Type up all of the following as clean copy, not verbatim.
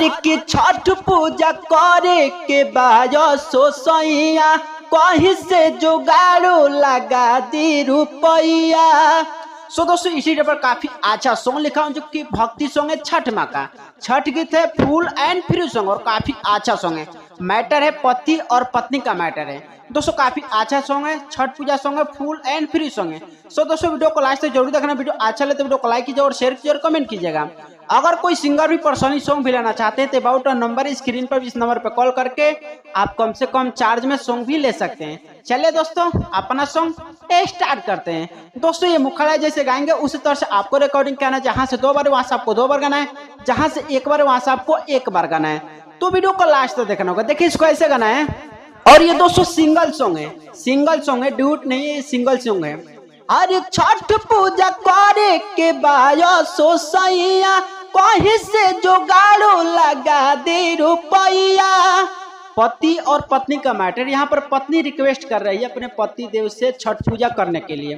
अरे की छठ पूजा करे के बाद सोसैया कहीं से जुगाड़ो लगा दी रुपया। सो दोस्तों इसी पर काफी अच्छा सॉन्ग लिखा हूं जो कि भक्ति सॉन्ग है छठ माँ का। छठ गीत है फुल एंड फ्री सॉन्ग और काफी अच्छा सॉन्ग है। मैटर है पति और पत्नी का मैटर है दोस्तों। काफी अच्छा सॉन्ग है, छठ पूजा सॉन्ग है, फुल एंड फ्री सॉन्ग है। सो दोस्तों वीडियो को लास्ट तक जरूर देखना। वीडियो अच्छा लगे तो वीडियो को लाइक कीजिए और शेयर कीजिए और कमेंट कीजिएगा। अगर कोई सिंगर भी पर्सनली सॉन्ग भी लेना चाहते हैं तो अबाउट नंबर स्क्रीन पर इस नंबर पर कॉल करके आप कम से कम चार्ज में सॉन्ग भी ले सकते हैं। चलिए दोस्तों अपना सॉन्ग स्टार्ट करते हैं। दोस्तों ये मुखड़ा जैसे गाएंगे उसी तरह से आपको रिकॉर्डिंग करना है। जहां से 2 बार वहां से आपको 2 बार गाना है, जहां से 1 बार वहां से आपको 1 बार गाना है। तो वीडियो को लास्ट तक देखना होगा। देखिए इसको ऐसे गाना है। और ये दोस्तों सिंगल सॉन्ग है, सिंगल सॉन्ग है, ड्यूट नहीं है, सिंगल सॉन्ग है। अरे छठ पूजा करे के बायो सोसैया कहीं से जुगाड़ो लगा दे रुपया। पति और पत्नी का मैटर। यहाँ पर पत्नी रिक्वेस्ट कर रही है अपने पति देव से छठ पूजा करने के लिए।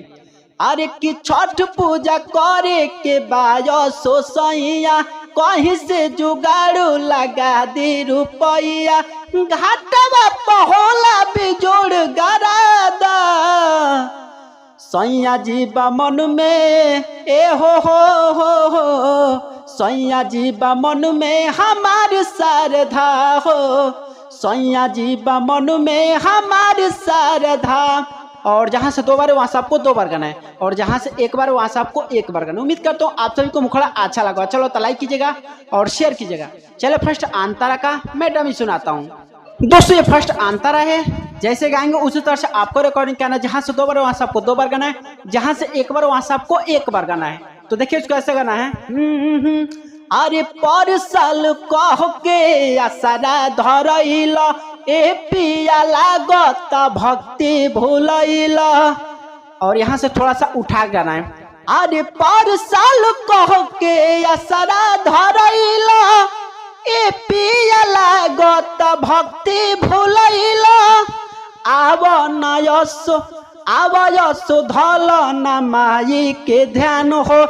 अरे कि छठ पूजा करे के बायो सोसैया कहीं से जुगाड़ो लगा दे रुपया। घाटवा पहोला बिजोड़ गरादा सैया जी बा मन में ए हो सैया जी बा मन में हमार श्रद्धा हो। सैया जी बा मन में हमार श्रद्धा। और जहां से 2 बार वहां से आपको 2 बार गाना है और जहां से 1 बार वहां से आपको 1 बार गाना। उम्मीद करता हूँ आप सभी को मुखड़ा अच्छा लगा। चलो तो लाइक कीजिएगा और शेयर कीजिएगा। चलो फर्स्ट अंतरा का मैं डमी सुनाता हूँ। दोस्तों ये फर्स्ट अंतरा है, जैसे गाएंगे उसी तरह से आपको रिकॉर्डिंग करना है। जहां से 2 बार वहां से आपको 2 बार गाना है, जहां से 1 बार वहां से आपको 1 बार गाना है। तो देखिए इसको ऐसे गाना है। अरे पर साल कह के असरा धरैला ए पिया लागत भक्ति भूलैला। और यहाँ से थोड़ा सा उठा गाना है। अरे पर साल कह के असरा धरैला ए पिया लागत भक्ति भूलैला। आवयसो धल न माई के ध्यान हो।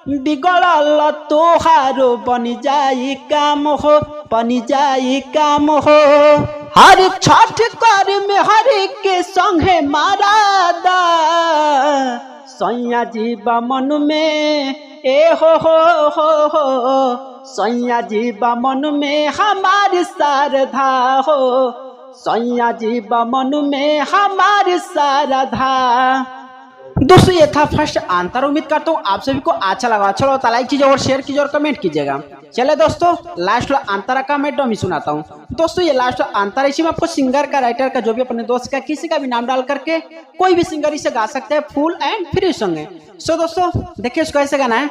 बिगड़ल तोहारो बनी जाई काम हो, बनी जाई काम हो। हर छठ कर में हर के संगे मारादा सैया जी बा मन में ए हो सैया जी बा मन में हमार श्रद्धा हो। सैया जी बा मन में हमार श्रद्धा। दोस्तों ये था फर्स्ट आंसर। उम्मीद करता हूँ आप सभी को अच्छा लगा। चलो तो लाइक कीजिए और शेयर कीजिए और कमेंट कीजिएगा। चले दोस्तों लास्ट अंतरा का मैं डमी सुनाता हूँ। दोस्तों ये लास्ट अंतरा इसी में आपको सिंगर का, राइटर का, जो भी अपने दोस्त का, किसी का भी नाम डाल करके कोई भी सिंगर इसे गा सकते हैं। फुल एंड फ्री सॉन्ग है। सो दोस्तों देखिए इसको ऐसे गाना है।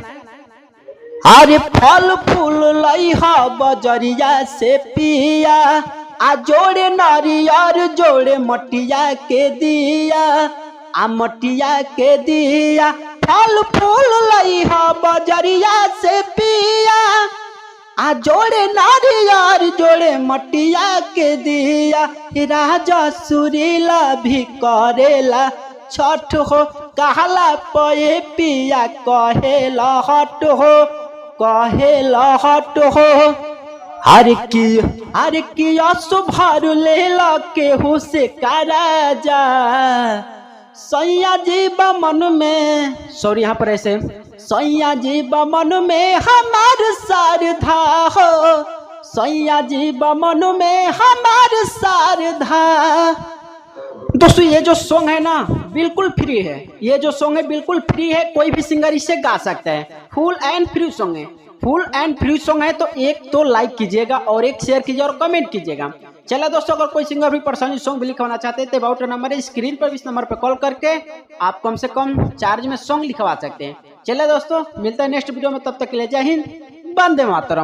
अरे फल फूल लई बजरिया से पिया आ जोड़े नारियर जोड़े मटिया के दिया। आ मटिया के दिया फल फूल लई बजरिया से पिया आ जोड़े नारियर जोड़े मटिया के दिया। राजा सुरीला भी करेला छठ हो कहला पे पिया कहेला हट हो, कहेला हट हो। हर की असुभर लेला केहू से करा जा सैया जी बा मन में। सॉरी यहाँ पर ऐसे सैया जी बा मन में हमार श्रद्धा हो। सैया जी बा मन में हमार श्रद्धा। दोस्तों ये जो सॉन्ग है ना बिल्कुल फ्री है। ये जो सॉन्ग है बिल्कुल फ्री है, कोई भी सिंगर इसे गा सकता है। फुल एंड फ्री सॉन्ग है, फुल एंड फ्री सॉन्ग है। तो एक तो लाइक कीजिएगा और एक शेयर कीजिए और कमेंट कीजिएगा। चलिए दोस्तों अगर कोई सिंगर भी पर्सनली सॉन्ग भी लिखवाना चाहते हैं तो अबाउट नंबर है स्क्रीन पर इस नंबर पर कॉल करके आप कम से कम चार्ज में सॉन्ग लिखवा सकते हैं। चलिए दोस्तों मिलता है नेक्स्ट वीडियो में, तब तक के लिए जय हिंद, वंदे मातरम।